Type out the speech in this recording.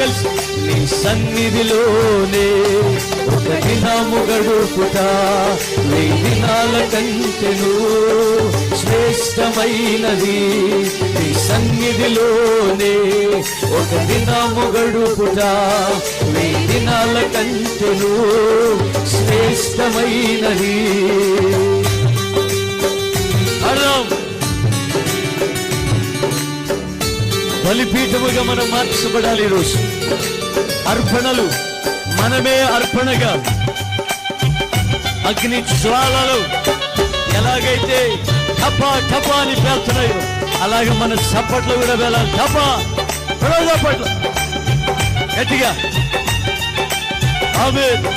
కలిసి నీ సన్నిధిలోనే ఒక దినము గడుపుట 1000 దినాల కంటెను శ్రేష్టమైనది. నీ సన్నిధిలోనే ఒక దినము గడుపుట 1000 దినాల కంటెను శ్రేష్టమైనది. బలిపీఠముగా మనం మార్చబడాలి. ఈరోజు అర్పణలు మనమే అర్పణగా అగ్ని జ్వాలలు ఎలాగైతే టపా టపా అని పేలుతున్నాయో అలాగే మన చప్పట్లు కూడా వెళ్ళాలి. టపా చప్పట్లు గట్టిగా. ఆమేన్.